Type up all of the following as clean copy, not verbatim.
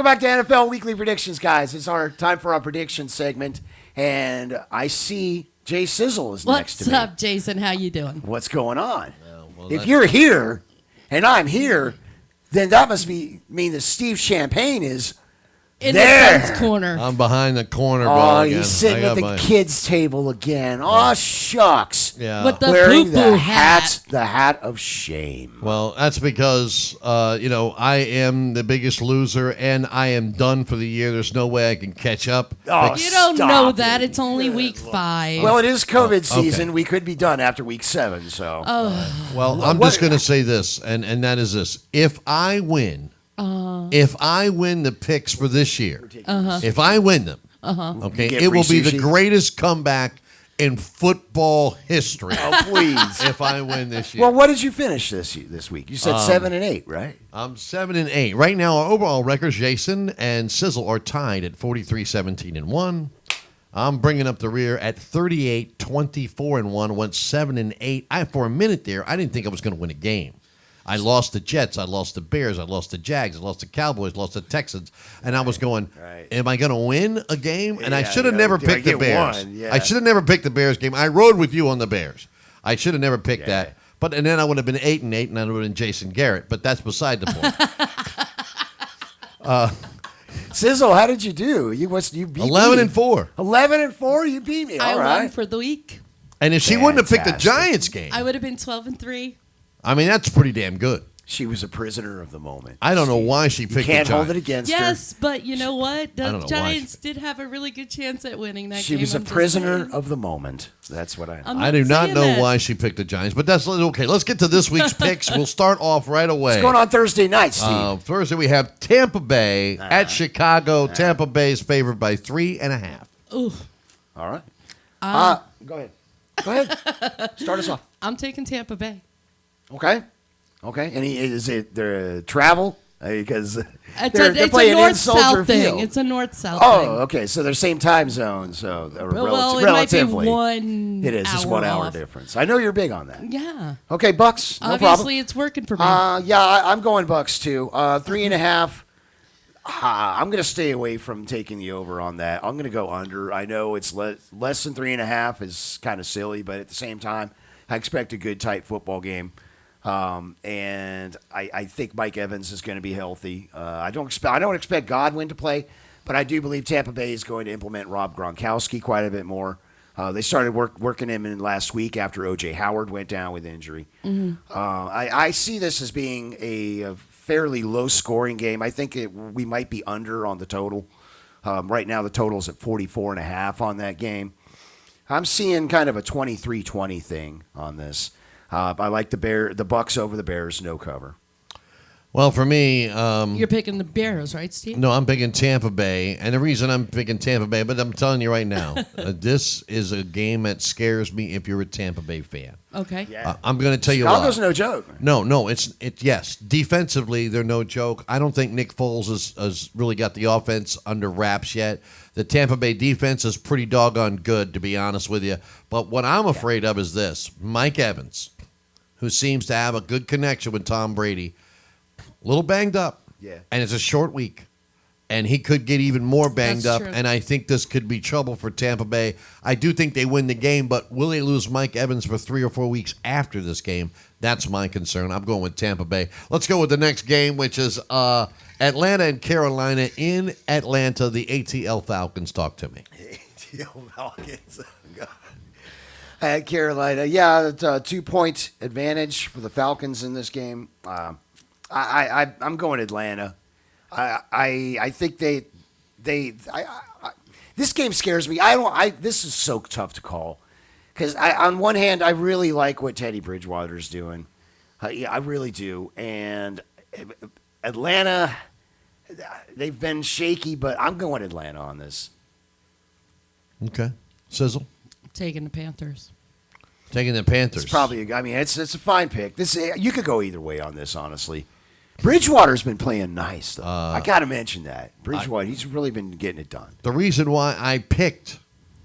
Welcome back to NFL Weekly Predictions, guys. It's our time for our prediction segment, and I see Jay Sizzle is next to me. What's up, Jason? How you doing? What's going on? If you're here and I'm here, then that must mean that Steve Champagne is in there. the fence corner. I'm behind the corner, bro. Oh, again. he's sitting at the kids' table again. Oh, shucks. Yeah. With the Wearing poo-poo the hat. the hat of shame. Well, that's because, I am the biggest loser, and I am done for the year. There's no way I can catch up. Oh, You don't stop know it. that. It's only week 5. Well, it is COVID okay. season. We could be done after week 7, so. Well, I'm just going to say this, and that is this. If I win the picks for this year, if I win them, okay, Get it free will be the sushi? greatest comeback in football history. Oh, please. If I win this year. Well, what did you finish this week? You said 7-8, right? I'm 7-8. Right now, our overall records, Jason and Sizzle are tied at 43-17-1. I'm bringing up the rear at 38-24-1. Went 7-8. For a minute there, I didn't think I was going to win a game. I lost the Jets. I lost the Bears. I lost the Jags. I lost the Cowboys. Lost the Texans. And I was going, am I going to win a game? And I should have never picked the Bears. I should have never picked the Bears game. I rode with you on the Bears. I should have never picked that. And then I would have been 8-8, and I would have been Jason Garrett. But that's beside the point. Sizzle, how did you do? You beat 11-4. 11-4. You beat me. I All right. won for the week. And if she wouldn't have picked the Fantastic. Giants game, I would have been 12-3. I mean, that's pretty damn good. She was a prisoner of the moment. I don't know why she picked the Can't Giants. hold it against her. Yes, but you know what? I The don't know why Giants did have a really good chance at winning that She game. was a I'm just prisoner saying. of the moment. That's what I know. I'm I do not saying know that. why she picked the Giants, but that's okay. Let's get to this week's picks. We'll start off right away. What's going on Thursday night, Steve? Thursday, we have Tampa Bay at Chicago. Tampa Bay is favored by 3.5. Ooh, All right. Go ahead. Go ahead. Start us off. I'm taking Tampa Bay. Okay. Okay. And is it their travel? Because It's they're a playing in north-south Soldier thing. Field. It's a north-south Oh, thing. okay. So they're same time zone. So Well, it relatively, might be 1 it is. It's hour 1 hour off. difference. I know you're big on that. Yeah. Okay, Bucks. No Obviously, it's working for me. problem. I'm going Bucks too. 3.5. I'm going to stay away from taking the over on that. I'm going to go under. I know it's less than 3.5 is kind of silly, but at the same time, I expect a good, tight football game. And I think Mike Evans is going to be healthy. I don't expect Godwin to play, but I do believe Tampa Bay is going to implement Rob Gronkowski quite a bit more. They started working him in last week after O.J. Howard went down with injury. I see this as being a fairly low-scoring game. I think we might be under on the total. Right now, the total is at 44.5 on that game. I'm seeing kind of a 23-20 thing on this. I like the Bucks over the Bears, no cover. Well, for me, You're picking the Bears, right, Steve? no, I'm picking Tampa Bay. And the reason I'm picking Tampa Bay, but I'm telling you right now, this is a game that scares me if you're a Tampa Bay fan. Okay. I'm going to tell you Chicago's why. no joke. No, it's yes. Defensively, they're no joke. I don't think Nick Foles has really got the offense under wraps yet. The Tampa Bay defense is pretty doggone good, to be honest with you. But what I'm afraid of is this. Mike Evans, who seems to have a good connection with Tom Brady, a little banged up. Yeah. And it's a short week. And he could get even more banged That's up. true. And I think this could be trouble for Tampa Bay. I do think they win the game, but will they lose Mike Evans for 3 or 4 weeks after this game? That's my concern. I'm going with Tampa Bay. Let's go with the next game, which is Atlanta and Carolina in Atlanta. The ATL Falcons. Talk to me. ATL Falcons. At Carolina, yeah, it's a 2-point advantage for the Falcons in this game. I'm going Atlanta. I think this game scares me. This is so tough to call because on one hand I really like what Teddy Bridgewater's doing. I really do, and Atlanta, they've been shaky, but I'm going Atlanta on this. Okay. Sizzle. Taking the Panthers. Taking the Panthers. It's probably. It's a fine pick. You could go either way on this, honestly. Bridgewater's been playing nice, though. I got to mention that. Bridgewater, he's really been getting it done. The reason why I picked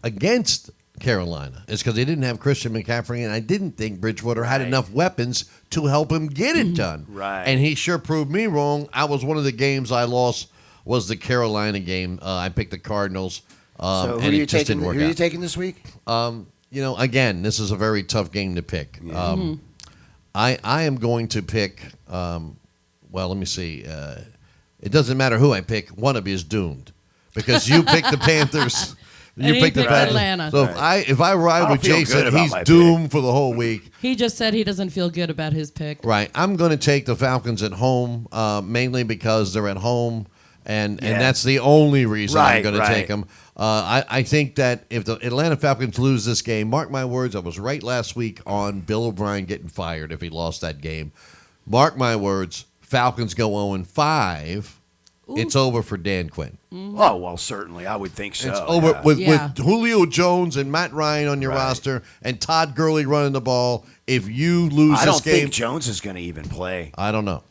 against Carolina is because they didn't have Christian McCaffrey, and I didn't think Bridgewater had enough weapons to help him get it done. Right. And he sure proved me wrong. I was one of the games I lost was the Carolina game. I picked the Cardinals, So who and are you it just taking? didn't Who work are you out. taking this week? Again, this is a very tough game to pick. I am going to pick. Let me see. It doesn't matter who I pick. One of you is doomed because you picked the Panthers. You And he picked the picked Panthers. Atlanta. So if I ride don't with feel good Jason, about he's my pick. doomed for the whole week. He just said he doesn't feel good about his pick. Right. I'm going to take the Falcons at home, mainly because they're at home, and that's the only reason I'm Right, going to right. take them. I think that if the Atlanta Falcons lose this game, mark my words, I was right last week on Bill O'Brien getting fired if he lost that game. Mark my words, Falcons go 0-5. It's over for Dan Quinn. Oh well, certainly I would think so. It's over yeah. with Yeah. Julio Jones and Matt Ryan on your Right. roster and Todd Gurley running the ball. If you lose I this don't game, think Jones is going to even play. I don't know.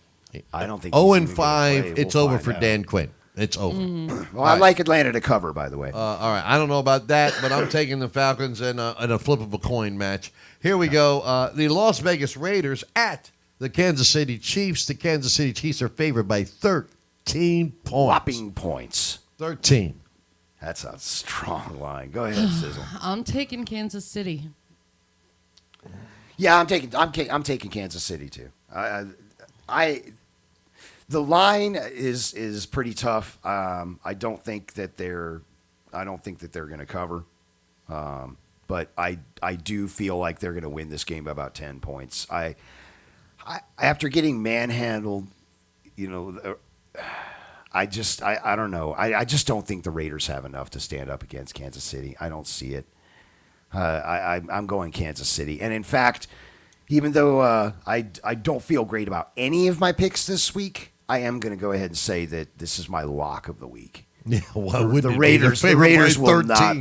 I don't think. 0-5, it's over for Dan. Dan Quinn. It's over. Well, I like Atlanta to cover, by the way. All right, I don't know about that, but I'm taking the Falcons in a flip of a coin match. Here we go. The Las Vegas Raiders at the Kansas City Chiefs. The Kansas City Chiefs are favored by 13 points. Whopping points. 13. That's a strong line. Go ahead, Sizzle. I'm taking Kansas City. Yeah, I'm taking Kansas City too. The line is pretty tough. I don't think that they're going to cover. But I do feel like they're going to win this game by about 10 points. I after getting manhandled, I don't know. I just don't think the Raiders have enough to stand up against Kansas City. I don't see it. I'm going Kansas City. And in fact, even though I don't feel great about any of my picks this week, I am going to go ahead and say that this is my lock of the week. Yeah, why The wouldn't it be? Raiders, They're the favored by Raiders will not.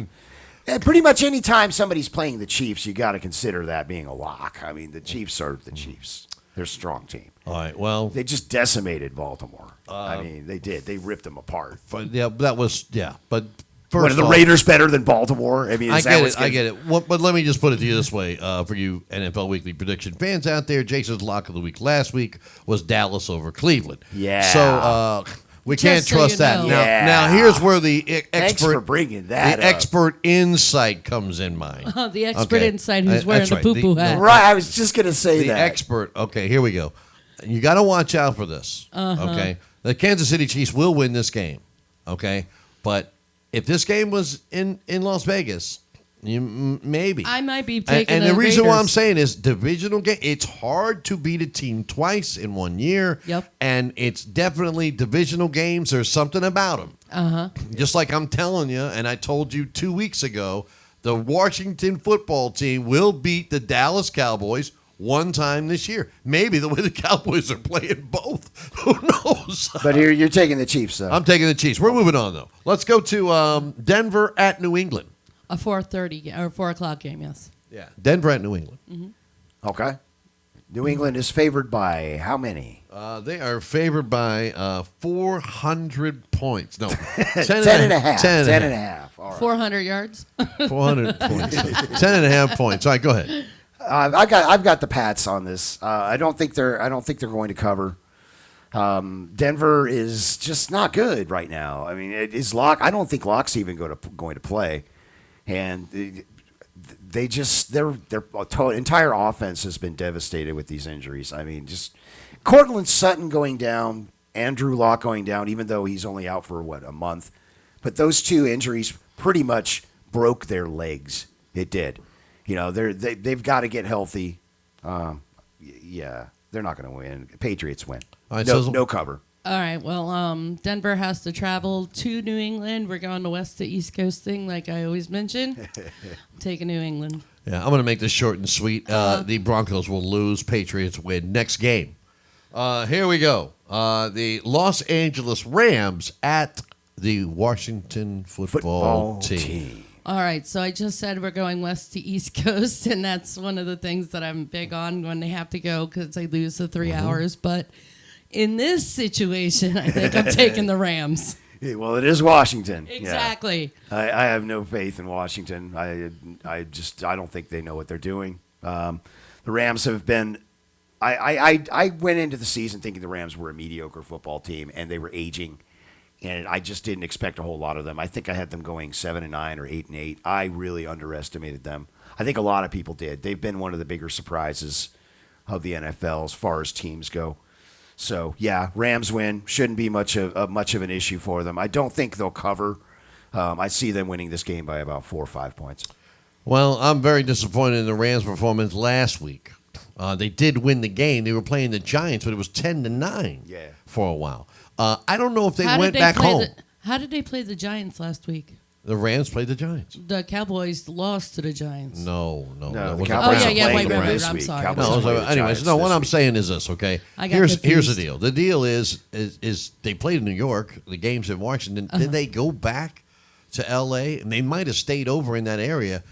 13. Pretty much any time somebody's playing the Chiefs, you got to consider that being a lock. I mean, the Chiefs are the Chiefs. They're a strong team. All right, well, They just decimated Baltimore. I mean, they did. They ripped them apart. but But What, are the off, Raiders better than Baltimore? I mean, I is that get what's it. I get it. Well, but let me just put it to you this way, for you NFL Weekly prediction fans out there. Jason's lock of the week last week was Dallas over Cleveland. Yeah. So we Just can't so trust you that. know. Yeah. Now here's where the Thanks for expert bringing that the up. expert insight comes in mind. The expert Okay. insight who's wearing That's the right. poo-poo hat. Right, I was just going to say The that. expert. Okay, here we go. You got to watch out for this. Okay, the Kansas City Chiefs will win this game. Okay, but if this game was in Las Vegas, maybe I might be And, taking and the reason why I'm Raiders. saying is divisional game. It's hard to beat a team twice in 1 year. Yep. And it's definitely divisional games. There's something about them. Just like I'm telling you, and I told you 2 weeks ago, the Washington football team will beat the Dallas Cowboys one time this year. Maybe the way the Cowboys are playing both. Who knows? But here you're taking the Chiefs, though. I'm taking the Chiefs. We're moving on, though. Let's go to Denver at New England. A 4:30 or 4 o'clock game. Yes. Yeah. Denver at New England. Okay. New England is favored by how many? They are favored by 400 points. No, 10 10 and a half. 10 10 and a half. All right. 400 yards. 400 points. 10 and a half points. All right, go ahead. I've got the Pats on this. I don't think they're going to cover. Denver is just not good right now. I mean, it is Locke. I don't think Locke's even going to play, and their entire offense has been devastated with these injuries. I mean, just Cortland Sutton going down, Andrew Locke going down, even though he's only out for a month. But those two injuries pretty much broke their legs. It did. They've got to get healthy. Yeah, they're not going to win. Patriots win. All right, no, Sizzle. no cover. All right. Well, Denver has to travel to New England. We're going the west to east coast thing, like I always mention. I'm taking New England. Yeah, I'm going to make this short and sweet. The Broncos will lose. Patriots win. Next game. Here we go. The Los Angeles Rams at the Washington football team. All right, so I just said we're going west to east coast, and that's one of the things that I'm big on when they have to go because they lose the 3 hours. But in this situation, I think I'm taking the Rams. Yeah, well, it is Washington. Yeah. Exactly. I have no faith in Washington. I don't think they know what they're doing. The Rams have been. I went into the season thinking the Rams were a mediocre football team, and they were aging and I just didn't expect a whole lot of them. I think I had them going 7-9 or 8-8. I really underestimated them. I think a lot of people did. They've been one of the bigger surprises of the NFL as far as teams go. So yeah, Rams win. Shouldn't be much of an issue for them. I don't think they'll cover. I see them winning this game by about 4 or 5 points. Well, I'm very disappointed in the Rams' performance last week. They did win the game. They were playing the Giants, but it was 10-9 for a while. I don't know if they went back home. How did they play the Giants last week? The Rams played the Giants. The Cowboys lost to the Giants. No. The Cowboys wait, this I'm week. sorry. Anyways, what I'm saying is this, okay? Here's the deal. The deal is they played in New York. The game's in Washington. Did they go back to L.A.? And they might have stayed over in that area,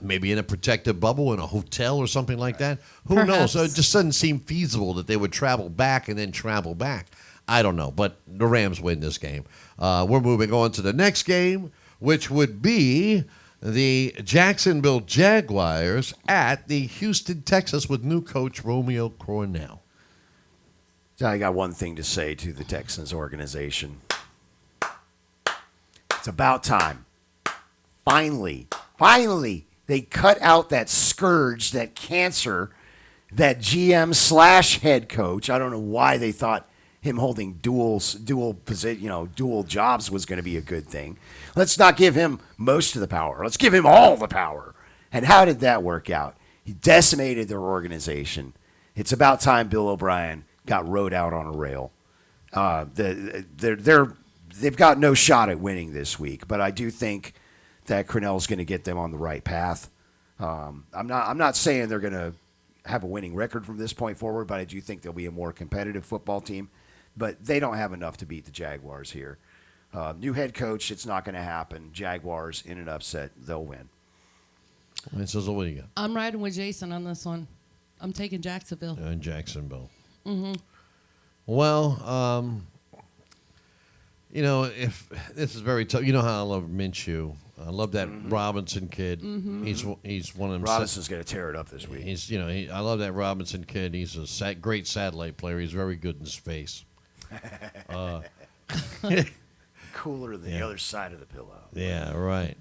maybe in a protective bubble in a hotel or something like that. Who knows? So it just doesn't seem feasible that they would travel back and then travel back. I don't know, but the Rams win this game. We're moving on to the next game, which would be the Jacksonville Jaguars at the Houston Texans with new coach Romeo Crennel. I got one thing to say to the Texans organization. It's about time. Finally, they cut out that scourge, that cancer, that GM / head coach. I don't know why they thought him holding dual jobs was going to be a good thing. Let's not give him most of the power. Let's give him all the power. And how did that work out? He decimated their organization. It's about time Bill O'Brien got rode out on a rail. They've got no shot at winning this week, but I do think that Crennel's going to get them on the right path. I'm not saying they're going to have a winning record from this point forward, but I do think they'll be a more competitive football team. But they don't have enough to beat the Jaguars here. New head coach, it's not going to happen. Jaguars in an upset, they'll win. And so what do you got? I'm riding with Jason on this one. I'm taking Jacksonville. Jacksonville. Mm-hmm. Well, if this is very tough. You know how I love Minshew. I love that Robinson kid. Mm-hmm. He's one of them. Robinson's going to tear it up this week. I love that Robinson kid. He's a great satellite player. He's very good in space. Cooler than the other side of the pillow. Yeah, right.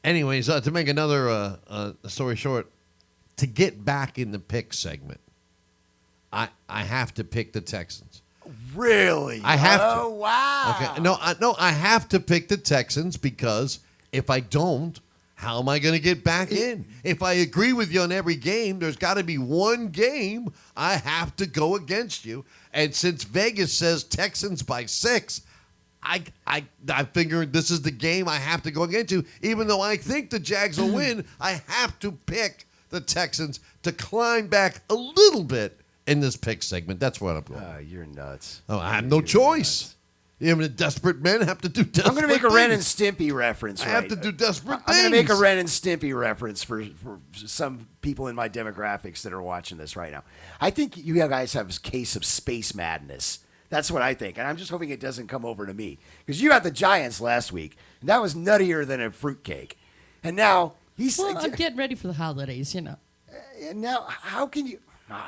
Anyways, to make another story short, to get back in the pick segment, I have to pick the Texans. Really? I have to. Oh, wow. Okay. No, I have to pick the Texans because if I don't, how am I going to get back in? If I agree with you on every game, there's got to be one game I have to go against you. And since Vegas says Texans by 6, I figured this is the game I have to go against you. Even though I think the Jags will win, I have to pick the Texans to climb back a little bit in this pick segment. That's what I'm going. You're nuts. Oh, I have no choice. Nuts. Even desperate men have to do desperate I'm going to make a Ren and things. Stimpy reference. I have to do desperate I'm going to things. make a Ren and Stimpy reference for some people in my demographics that are watching this right now. I think you guys have a case of space madness. That's what I think. And I'm just hoping it doesn't come over to me. Because you had the Giants last week, and that was nuttier than a fruitcake. And now he's... Well, I'm getting ready for the holidays, And now, how can you...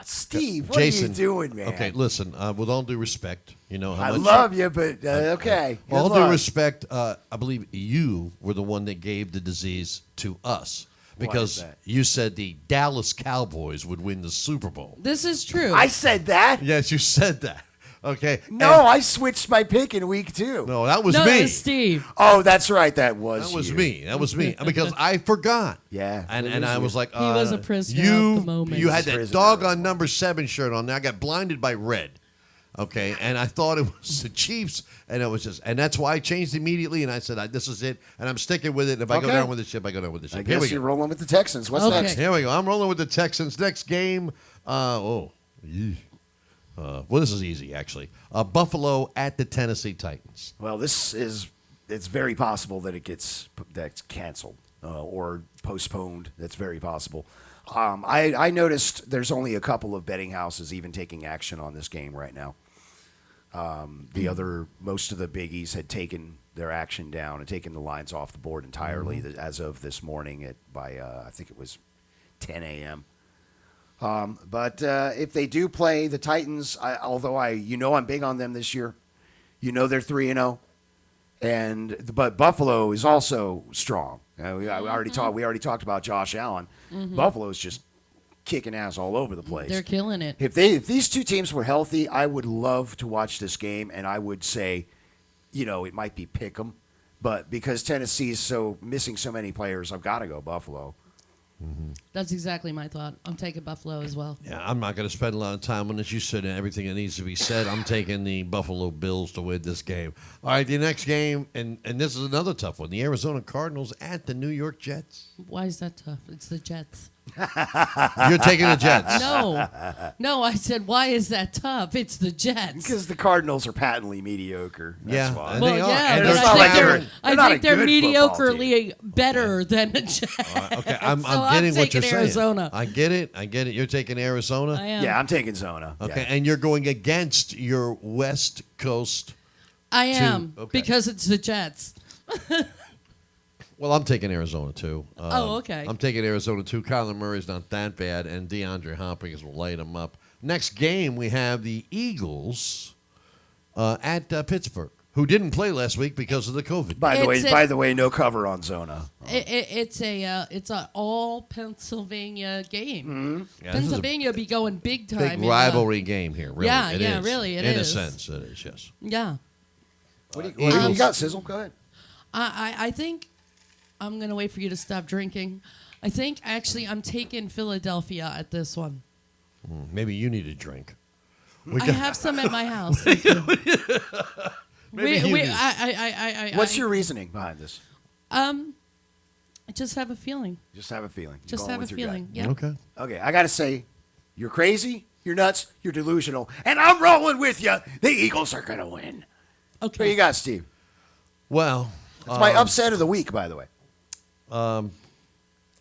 Steve, what Jason, are you doing, man? Okay, listen, with all due respect, you know how I much... love you, but okay. With all Good due luck. respect, I believe you were the one that gave the disease to us. Because Why is that? you said the Dallas Cowboys would win the Super Bowl. This is true. I said that? Yes, you said that. Okay. No, I switched my pick in week 2. No, that was no, me. it was Steve. Oh, that's right. That was you. me. That was me. Because I forgot. Yeah. And I was like, He was a prisoner you, of the moment. You had He's a that prisoner. doggone number 7 shirt on there. I got blinded by red. Okay, and I thought it was the Chiefs, and it was and that's why I changed immediately, and I said, this is it, and I'm sticking with it. And if I go Okay. down with the ship, I go down with the ship. I Here we guess go. you're rolling with the Texans. What's Okay. next? Here we go. I'm rolling with the Texans. Next game, well, this is easy, actually. Buffalo at the Tennessee Titans. Well, it's very possible that that's canceled or postponed. That's very possible. I noticed there's only a couple of betting houses even taking action on this game right now. Most of the biggies had taken their action down and taken the lines off the board entirely as of this morning by I think it was 10 a.m. But if they do play the Titans, although I'm big on them this year, they're 3-0. But Buffalo is also strong. We already talked about Josh Allen. Buffalo's just kicking ass all over the place. They're killing it. If these two teams were healthy, I would love to watch this game, and I would say, it might be pick 'em, but because Tennessee's missing so many players, I've got to go Buffalo. That's exactly my thought. I'm taking Buffalo as well. Yeah, I'm not going to spend a lot of time on this. You said everything that needs to be said. I'm taking the Buffalo Bills to win this game. All right, the next game, and this is another tough one. The Arizona Cardinals at the New York Jets. Why is that tough? It's the Jets. You're taking the Jets. No, I said, why is that tough? It's the Jets. Because the Cardinals are patently mediocre. That's why. and they are. Yeah, And but they're not like staggering. they're I think they're not a good football mediocrely better than the Jets. Okay, I'm So getting what taking you're Arizona. saying. I get it. You're taking Arizona. I am. Yeah, I'm taking Zona. Okay, Yeah. and you're going against your West Coast. I am okay. because it's the Jets. Well, I'm taking Arizona too. Okay. I'm taking Arizona too. Kyler Murray's not that bad, and DeAndre Hopkins will light him up. Next game, we have the Eagles at Pittsburgh, who didn't play last week because of the COVID. By the way, no cover on Zona. It's a all Pennsylvania game. Yeah, this is a Pennsylvania be going big time. big rivalry game here. Really, Yeah, it yeah, is. really, it In is. a sense, it is. Yes. Yeah. What do you got, Sizzle? Go ahead. I think I'm gonna wait for you to stop drinking. I think actually I'm taking Philadelphia at this one. Maybe you need a drink. I have some at my house. Maybe you need- What's your reasoning behind this? I just have a feeling. Just have a feeling. You're Just going have a with your gut. feeling. Yeah. Okay. Okay, I got to say, you're crazy, you're nuts, you're delusional, and I'm rolling with you. The Eagles are going to win. What Okay. you got, Steve? Well, It's my upset of the week, by the way.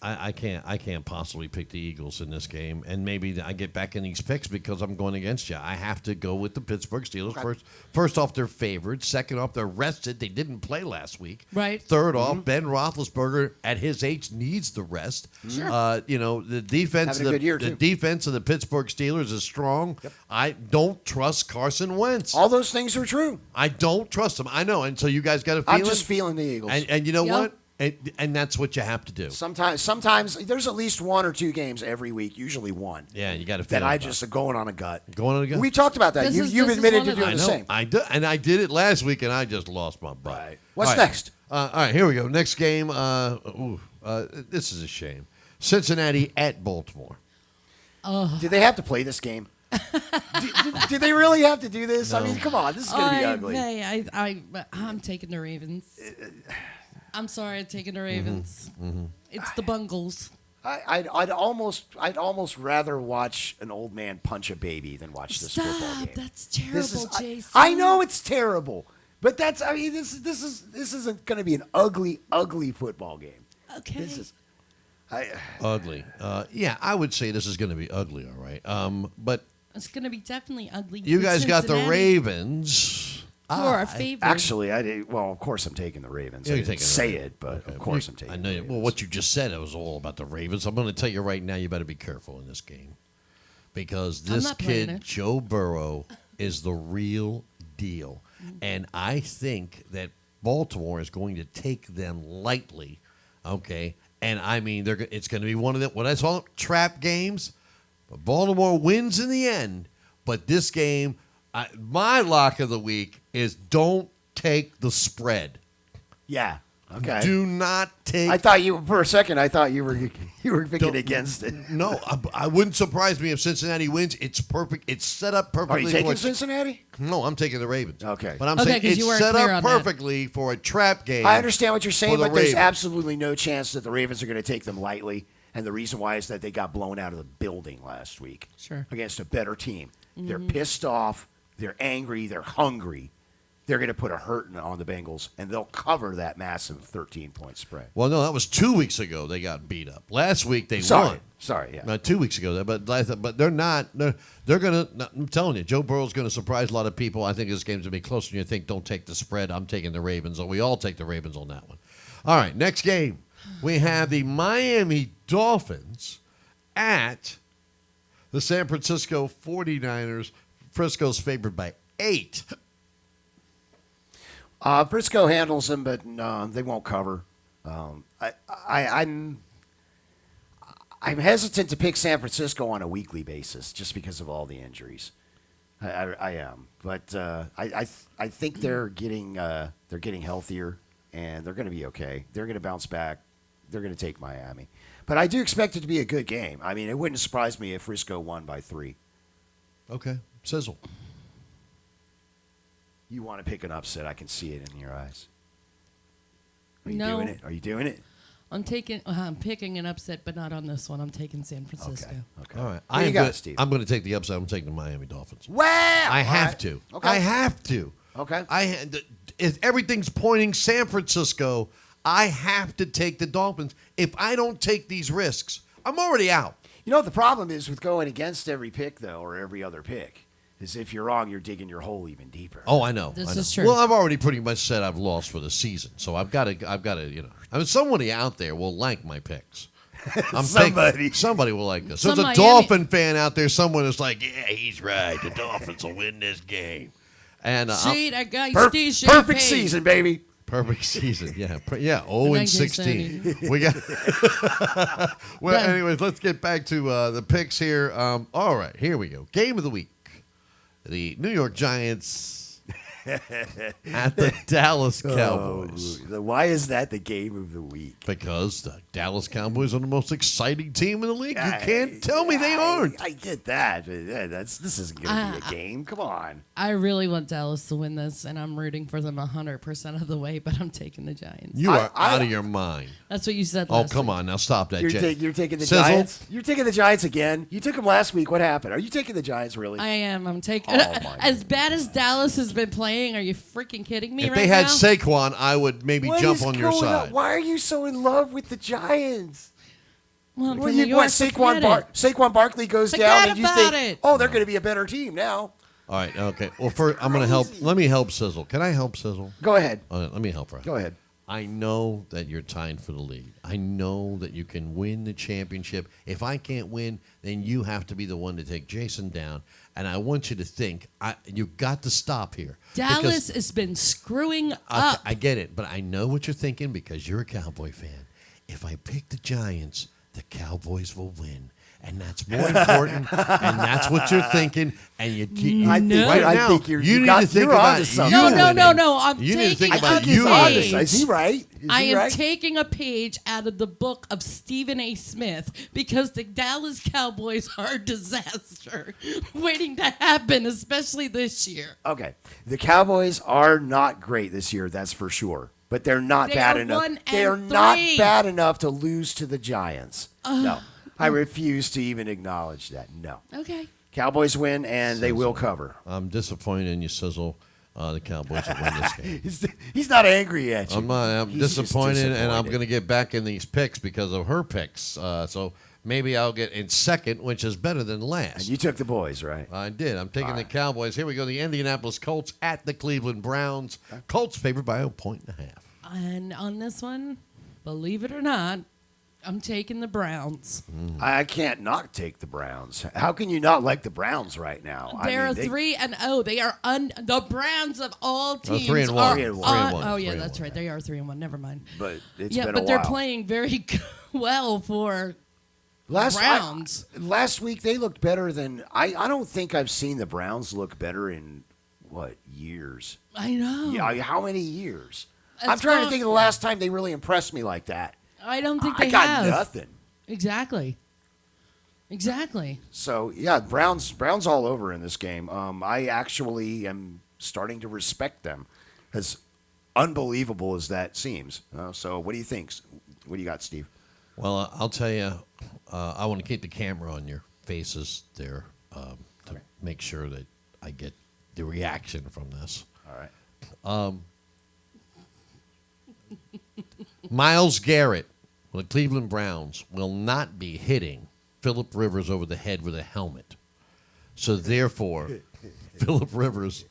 I can't possibly pick the Eagles in this game, and maybe I get back in these picks because I'm going against you. I have to go with the Pittsburgh Steelers. Okay. First off, they're favored. Second off, they're rested. They didn't play last week. Right. Third off, Ben Roethlisberger at his age needs the rest. Sure. The defense Having a good year, the too. defense of the Pittsburgh Steelers is strong. Yep. I don't trust Carson Wentz. All those things are true. I don't trust him. I know, and so you guys got a feeling. I'm just feeling the Eagles. and you know Yep. what? And that's what you have to do. Sometimes there's at least one or two games every week, usually one. Yeah, you got to feel That I about just are going on a gut. Going on a gut? We talked about that. This You've is admitted one to of doing I the know. same. I did it last week, and I just lost my butt. Right. What's All right. next? All right, here we go. Next game. This is a shame. Cincinnati at Baltimore. Do they have to play this game? do they really have to do this? I mean, come on. This is going to be ugly. I'm taking the Ravens. I'm sorry, I'm taking the Ravens. It's the Bungles. I'd almost rather watch an old man punch a baby than watch this football Stop! game. That's terrible, This is, Jason. I know it's terrible, but this isn't going to be an ugly football game. Okay. This is Ugly. Yeah, I would say this is going to be ugly, all right. But It's going to be definitely ugly. you for guys got the Cincinnati, Ravens. who are our favorite. actually I did. Well, of course I'm taking the Ravens. Yeah, I you're didn't taking the say Ravens. it, but Okay. of course I'm taking. I know. the Well, Ravens. what you just said, it was all about the Ravens. I'm going to tell you right now, you better be careful in this game because I'm this not playing kid, it. Joe Burrow, is the real deal, and I think that Baltimore is going to take them lightly. Okay, and I mean it's going to be one of them. What I call trap games. But Baltimore wins in the end. But this game, my lock of the week is don't take the spread. Yeah. Okay. Do not take. I thought for a second. I thought you were picking Don't- against it. No, I wouldn't surprise me if Cincinnati wins. It's perfect. It's set up Are perfectly. you taking for Cincinnati? No, I'm taking the Ravens. Okay. But I'm Okay, saying 'cause it's you weren't set clear up on that. perfectly for a trap game. I understand what you're saying, for the but there's Ravens. absolutely no chance that the Ravens are going to take them lightly. And the reason why is that they got blown out of the building last week Sure. against a better team. They're pissed off. They're angry. They're hungry. They're going to put a hurting on the Bengals, and they'll cover that massive 13-point spread. Well, no, that was 2 weeks ago. They got beat up. Last week they Sorry. won. Sorry, yeah. 2 weeks ago, but they're not. They're gonna. I'm telling you, Joe Burrow's gonna surprise a lot of people. I think this game's gonna be closer than you think. Don't take the spread. I'm taking the Ravens. Or we all take the Ravens on that one. All right, next game we have the Miami Dolphins at the San Francisco 49ers. Frisco's favored by 8. Briscoe handles them, but no, they won't cover. I'm hesitant to pick San Francisco on a weekly basis just because of all the injuries. I am, but I think they're getting healthier and they're going to be okay. They're going to bounce back. They're going to take Miami, but I do expect it to be a good game. I mean, it wouldn't surprise me if Frisco won by 3. Okay, Sizzle. You want to pick an upset? I can see it in your eyes. Are you No. doing it? Are you doing it? I'm picking an upset, but not on this one. I'm taking San Francisco. Okay. All right. What you got, Steve? I'm going to take the upset. I'm taking the Miami Dolphins. Wow! I have All right. to. Okay. I have to. Okay. If everything's pointing San Francisco, I have to take the Dolphins. If I don't take these risks, I'm already out. You know, the problem is with going against every pick, though, or every other pick, is if you're wrong, you're digging your hole even deeper. Oh, I know. This I know. is true. Well, I've already pretty much said I've lost for the season, so I've got to, you know. I mean, somebody out there will like my picks. Somebody will like this. Some There's a Miami- Dolphin fan out there. Someone is like, yeah, he's right. The Dolphins will win this game. And Shade, I got Steve Shade Perfect paid. season, baby. perfect season. Yeah. 0-16. We got. Well, Done. anyways, let's get back to the picks here. All right, here we go. Game of the week: the New York Giants at the Dallas Cowboys. Why is that the game of the week? Because the Dallas Cowboys are the most exciting team in the league. You can't tell me they aren't. I get that, but this isn't going to be a game. Come on. I really want Dallas to win this, and I'm rooting for them 100% of the way, but I'm taking the Giants. You are I- out of your mind. That's what you said Oh, last come week. on. Now stop that, You're, Jay. you're taking the Sizzle? Giants? You're taking the Giants again? You took them last week. What happened? Are you taking the Giants, really? I am. I'm taking. Oh, my As bad as Dallas has been playing, are you freaking kidding me If right they had now? Saquon, I would maybe What jump is on your going side. Why are you so in love with the Giants? Well, I'm Well, from New York, so forget it. Saquon Barkley goes Forget down, and you about think, it. oh, they're going to be a better team now. All right, okay. Well, first, I'm going to help. Crazy. Let me help Sizzle. Can I help Sizzle? Go ahead. Let me help her. Go ahead. I know that you're tied for the lead. I know that you can win the championship. If I can't win, then you have to be the one to take Jason down. And I want you to think, you've got to stop here. Dallas has been screwing Because up. I get it, but I know what you're thinking because you're a Cowboy fan. If I pick the Giants, the Cowboys will win. And that's more important, and that's what you're thinking. And you I think- right I now, think you're- you you need got- to think you're about onto you something. No, winning. no. I'm You need to think taking about a you page. winning. Is he right? I am right? taking a page out of the book of Stephen A. Smith because the Dallas Cowboys are a disaster waiting to happen, especially this year. Okay. The Cowboys are not great this year, that's for sure. But they're not They bad are enough. 1 They are and not 3. bad enough to lose to the Giants. No. I refuse to even acknowledge that. No. Okay. Cowboys win, and they will cover. I'm disappointed in you, Sizzle. The Cowboys will win this game. He's not angry at you. I'm He's just disappointed, and I'm disappointed. going to get back in these picks because of her picks. So maybe I'll get in second, which is better than last. And you took the boys, right? I did. I'm taking the Cowboys. Here we go. The Indianapolis Colts at the Cleveland Browns. Colts favored by 1.5. And on this one, believe it or not, I'm taking the Browns. I can't not take the Browns. How can you not like the Browns right now? They're I mean, 3-0. They are the Browns of all teams. 3-1. are 3-1. on- Oh yeah, 3-1. that's right. They are 3-1. Never mind. But it's Yeah, been but a they're while. playing very well for Last Browns. last week they looked better than I don't think I've seen the Browns look better in what years? I know. Yeah, how many years? I'm It's trying to gone- think of the last time they really impressed me like that. I don't think I they got have. nothing. Exactly. So yeah, Browns all over in this game. I actually am starting to respect them, as unbelievable as that seems. So what do you think? What do you got, Steve? Well, I'll tell you, I want to keep the camera on your faces there to make sure that I get the reaction from this. All right. Myles Garrett, the Cleveland Browns, will not be hitting Phillip Rivers over the head with a helmet. So therefore, Phillip Rivers,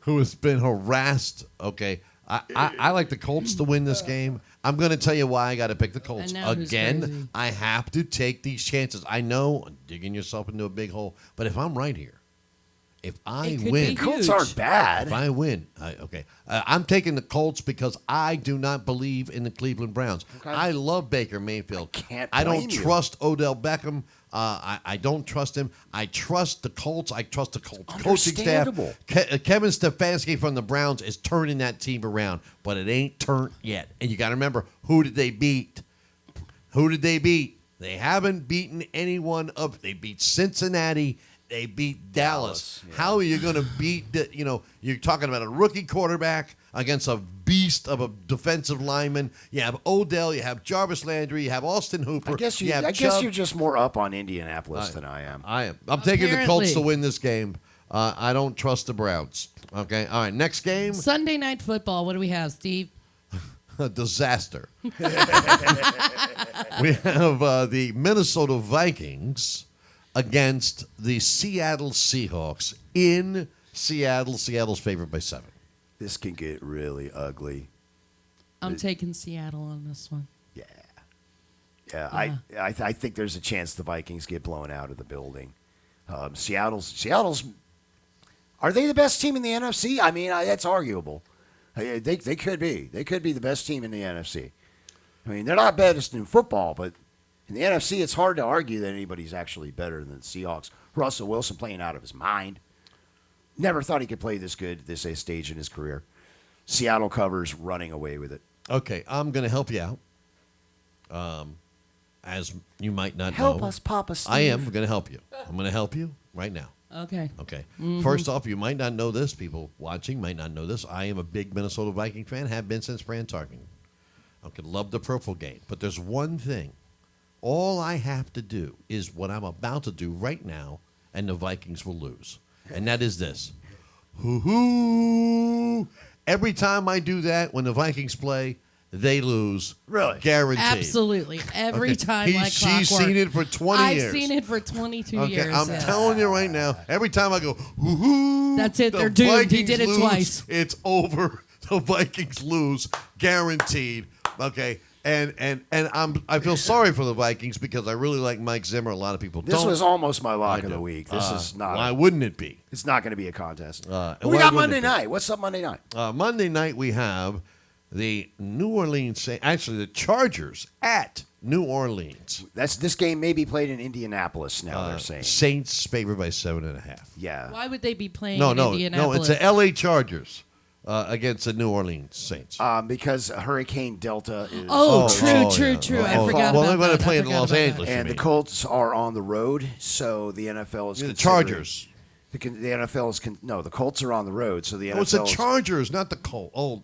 who has been harassed, okay, I like the Colts to win this game. I'm going to tell you why I got to pick the Colts. I know who's Again, crazy. I have to take these chances. I know digging yourself into a big hole, but if I'm right here, If I It could win, be Colts huge. aren't bad. if I win, I'm taking the Colts because I do not believe in the Cleveland Browns. Okay. I love Baker Mayfield. I don't blame you. trust Odell Beckham. I don't trust him. I trust the Colts. I trust the Colts coaching staff. Understandable. Kevin Stefanski from the Browns is turning that team around, but it ain't turned yet. And you got to remember, who did they beat? Who did they beat? They haven't beaten anyone up. They beat Cincinnati. They beat Dallas. Yeah. How are you going to beat you're talking about a rookie quarterback against a beast of a defensive lineman. You have Odell, you have Jarvis Landry, you have Austin Hooper. I guess you have I guess Chubb. you're just more up on Indianapolis than I am. I am. I'm taking the Colts to Apparently. win this game. I don't trust the Browns. Okay. All right. Next game. Sunday Night Football. What do we have, Steve? A disaster. We have the Minnesota Vikings against the Seattle Seahawks in Seattle. Seattle's favored by 7. This can get really ugly. I'm taking Seattle on this one. Yeah. Yeah, I think there's a chance the Vikings get blown out of the building. Seattle's. Are they the best team in the NFC? I mean, that's arguable. They could be. They could be the best team in the NFC. I mean, they're not best in football, but in the NFC, it's hard to argue that anybody's actually better than the Seahawks. Russell Wilson playing out of his mind. Never thought he could play this good at this stage in his career. Seattle covers, running away with it. Okay, I'm going to help you out. As you might not Help know, us, Papa Steve. I am going to help you. I'm going to help you right now. Okay. Okay. First off, you might not know this. People watching might not know this. I am a big Minnesota Viking fan. Have been since Fran Tarkenton. I could love the purple game, but there's one thing. All I have to do is what I'm about to do right now, and the Vikings will lose. And that is this. Hoo-hoo. Every time I do that, when the Vikings play, they lose. Really? Guaranteed. Absolutely. Every Okay. time like She's clockwork. seen it for 20 I've years. seen it for 22 Okay, years. I'm yes. telling you right now, every time I go, hoo-hoo, That's it, the they're doomed. He Vikings did it lose, twice. It's over. The Vikings lose, guaranteed. Okay, and I feel sorry for the Vikings because I really like Mike Zimmer. A lot of people This don't. was almost my lock I of the do. week. This is not. Why wouldn't it be? It's not going to be a contest. and we why got wouldn't Monday it be? night. What's up Monday night? Monday night we have the New Orleans Saints. Actually, the Chargers at New Orleans. This game may be played in Indianapolis now. They're saying. Saints favored by 7.5. Yeah. Why would they be playing No, in no, Indianapolis? it's the L.A. Chargers against the New Orleans Saints. Because Hurricane Delta is. Oh, Oh, true, oh, true, yeah. true. Oh, I oh, forgot well, about they're going that. to play I in forgot Los about Angeles. that. And the Colts are on the road, so the NFL is The considering- Chargers. The NFL is no. The Colts are on the road, so the NFL. Oh, it's the is- Chargers, not the Colts. Oh,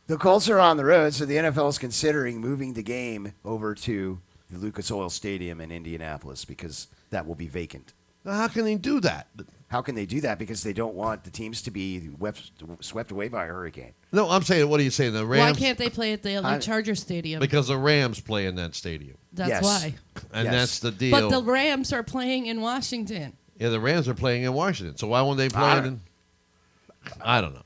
The Colts are on the road, so the NFL is considering moving the game over to the Lucas Oil Stadium in Indianapolis because that will be vacant. now how can they do that? How can they do that? Because they don't want the teams to be swept away by a hurricane. No, I'm saying, what are you saying? The Why Rams? can't they play at the LA Charger Stadium? Because the Rams play in that stadium. That's Yes. why. And Yes. that's the deal. But the Rams are playing in Washington. Yeah, the Rams are playing in Washington. So why won't they play in? I don't know.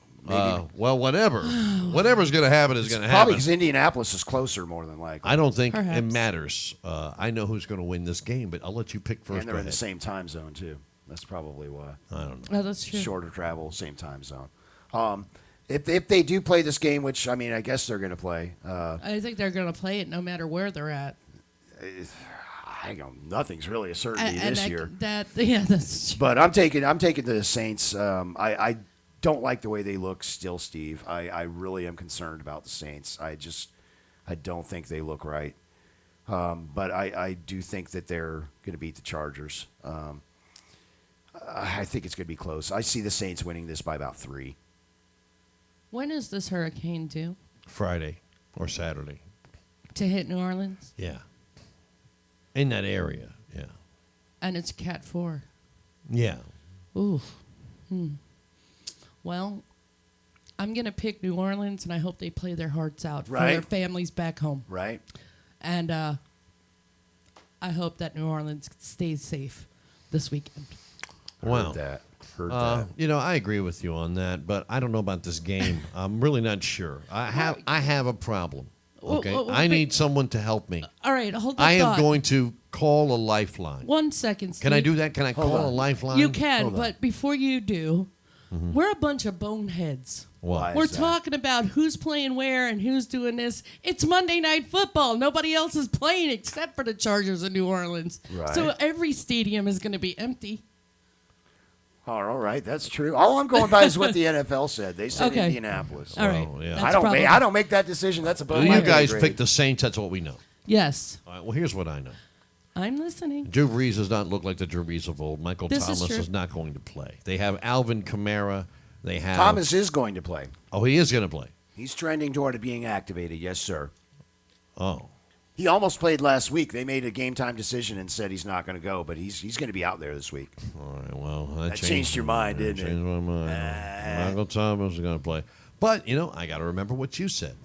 Well, whatever. Whatever's going to happen is going to Probably happen. because Indianapolis is closer, more than likely. I don't think it Perhaps. matters. I know who's going to win this game, but I'll let you pick first. And they're Go in the ahead. same time zone too. That's probably why. I don't know. Oh, that's true. Shorter travel, same time zone. If they do play this game, which I mean, I guess they're going to play. I think they're going to play it no matter where they're at. I don't. Nothing's really a certainty And this year. Yeah, that's true. But I'm taking the Saints. I don't like the way they look still, Steve. I really am concerned about the Saints. I don't think they look right. But I do think that they're going to beat the Chargers. I think it's going to be close. I see the Saints winning this by about 3. When is this hurricane due Friday or Saturday. to hit New Orleans? Yeah. In that area. Yeah. And it's Cat 4. Yeah. Ooh. Well, I'm going to pick New Orleans, and I hope they play their hearts out for Right. their families back home. Right? And I hope that New Orleans stays safe this weekend. Wow. Heard that. I agree with you on that, but I don't know about this game. I'm really not sure. I have a problem. Okay, Well, I need someone to help me. All right, hold the I am thought. going to call a lifeline. 1 second, Steve. Can I do that? Can I call a lifeline? You can, Hold on. but before you do, we're a bunch of boneheads. Why? We're is that? talking about who's playing where and who's doing this. It's Monday Night Football. Nobody else is playing except for the Chargers of New Orleans. Right. So every stadium is going to be empty. Oh, all right, that's true. All I'm going by is what the NFL said. They said Okay. Indianapolis. All right. yeah. That's I don't make that decision. That's above my You guys pay grade. picked the Saints. That's what we know. Yes, All right, well, here's what I know. I'm listening. Drew Brees does not look like the Drew Brees of old. Michael This is Thomas true. is not going to play. They have Alvin Kamara. They have Thomas is going to play. Oh, he is going to play. He's trending toward being activated. Yes, sir. Oh, He almost played last week. They made a game time decision and said he's not going to go, but he's going to be out there this week. all right. Well, That changed your mind, didn't it? Changed my mind. Michael Thomas is going to play. But, I got to remember what you said.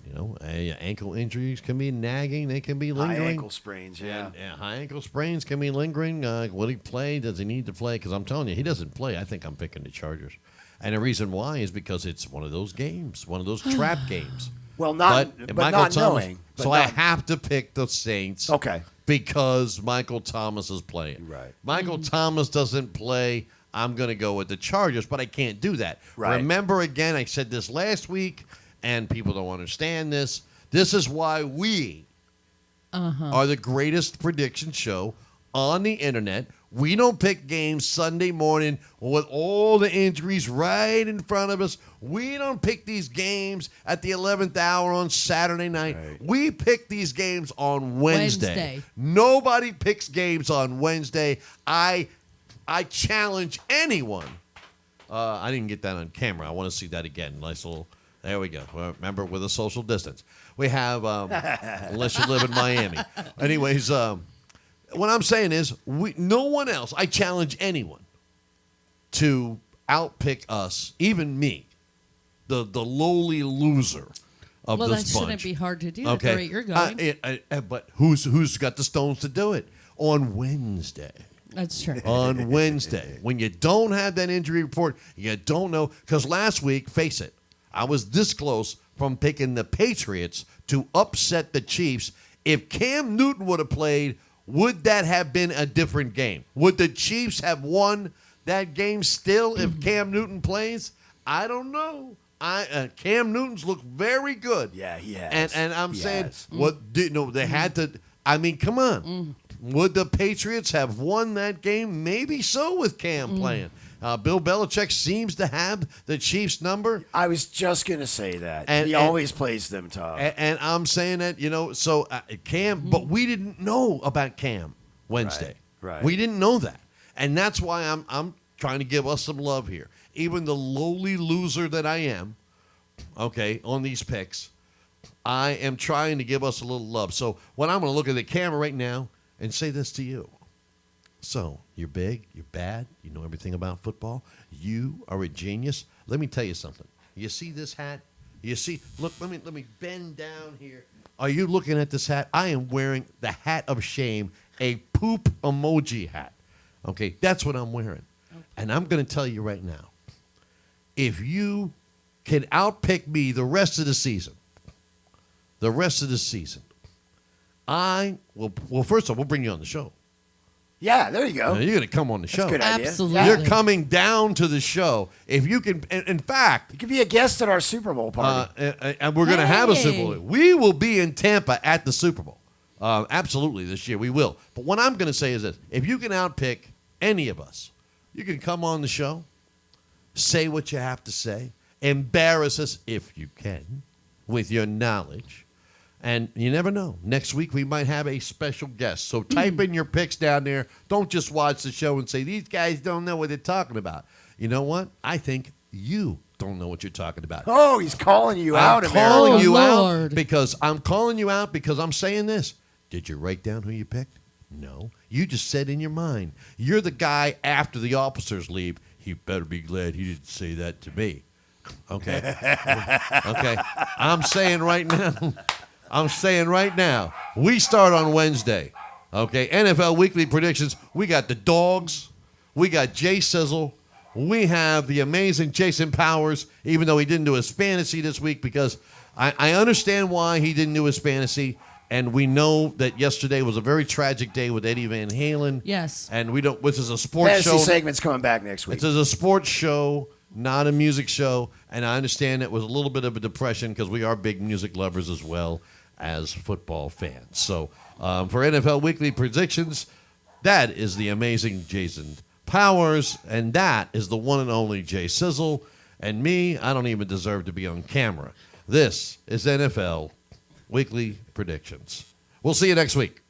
Ankle injuries can be nagging. They can be High lingering. ankle sprains, yeah. And high ankle sprains can be lingering. Will he play? Does he need to play? Because I'm telling you, he doesn't play. I think I'm picking the Chargers. And the reason why is because it's one of those games, one of those trap games. Well, not but Michael not Thomas, knowing. But so I not- have to pick the Saints. Okay. Because Michael Thomas is playing. Right. Michael Thomas doesn't play. I'm going to go with the Chargers, but I can't do that. Right. Remember, again, I said this last week, and people don't understand this. This is why we are the greatest prediction show on the internet. We don't pick games Sunday morning with all the injuries right in front of us. We don't pick these games at the 11th hour on Saturday night. Right. We pick these games on Wednesday. Wednesday. Nobody picks games on Wednesday. I challenge anyone. I didn't get that on camera. I want to see that again. Nice little. There we go. Well, remember, with a social distance. We have, unless you live in Miami. Anyways, what I'm saying is, no one else. I challenge anyone to outpick us, even me, the lowly loser of Well, that this shouldn't bunch. be hard to do at the rate you're going. But who's got the stones to do it? On Wednesday. That's true. On Wednesday. When you don't have that injury report, you don't know. Because last week, face it, I was this close from picking the Patriots to upset the Chiefs. If Cam Newton would have played, would that have been a different game? Would the Chiefs have won that game still if Cam Newton plays? I don't know. Cam Newton's looked very good. Yeah, he has. And I'm He saying, has. they had to. I mean, come on. Would the Patriots have won that game? Maybe so with Cam playing. Bill Belichick seems to have the Chiefs' number. I was just going to say that. And- he and- always plays them tough. And I'm saying that, so Cam, but we didn't know about Cam Wednesday. Right. We didn't know that. And that's why I'm trying to give us some love here. Even the lowly loser that I am, okay, on these picks, I am trying to give us a little love. So when I'm going to look at the camera right now and say this to you. So, you're big, you're bad, you know everything about football, you are a genius. Let me tell you something. You see this hat? You see, look, let me bend down here. Are you looking at this hat? I am wearing the hat of shame, a poop emoji hat. Okay, that's what I'm wearing. And I'm going to tell you right now, if you can outpick me the rest of the season, I will, well, first of all, we'll bring you on the show. Yeah, there you go. You're going to come on the show. That's a good idea. Absolutely. You're coming down to the show. If you can, in fact, You could be a guest at our Super Bowl party. and we're going to have a Hey. Super Bowl. We will be in Tampa at the Super Bowl. Absolutely, this year we will. But what I'm going to say is this. If you can outpick any of us, you can come on the show, say what you have to say, embarrass us if you can with your knowledge. And you never know. Next week we might have a special guest. So type in your picks down there. Don't just watch the show and say, these guys don't know what they're talking about. You know what? I think you don't know what you're talking about. Oh, he's calling you out, I'm America. calling Oh, you out Lord. because I'm saying this. Did you write down who you picked? No. You just said in your mind. You're the guy after the officers leave. He better be glad he didn't say that to me. Okay. Okay. I'm saying right now, we start on Wednesday. Okay. NFL Weekly Predictions. We got the Dogs. We got Jay Sizzle. We have the amazing Jason Powers, even though he didn't do his fantasy this week because I understand why he didn't do his fantasy, and we know that yesterday was a very tragic day with Eddie Van Halen. Yes. And we don't. Which is a sports Fantasy show. segment's coming back next week. This is a sports show, not a music show, and I understand it was a little bit of a depression because we are big music lovers as well as football fans. So for NFL Weekly predictions, that is the amazing Jason Powers, and that is the one and only Jay Sizzle. And me, I don't even deserve to be on camera. This is NFL Weekly Predictions. We'll see you next week.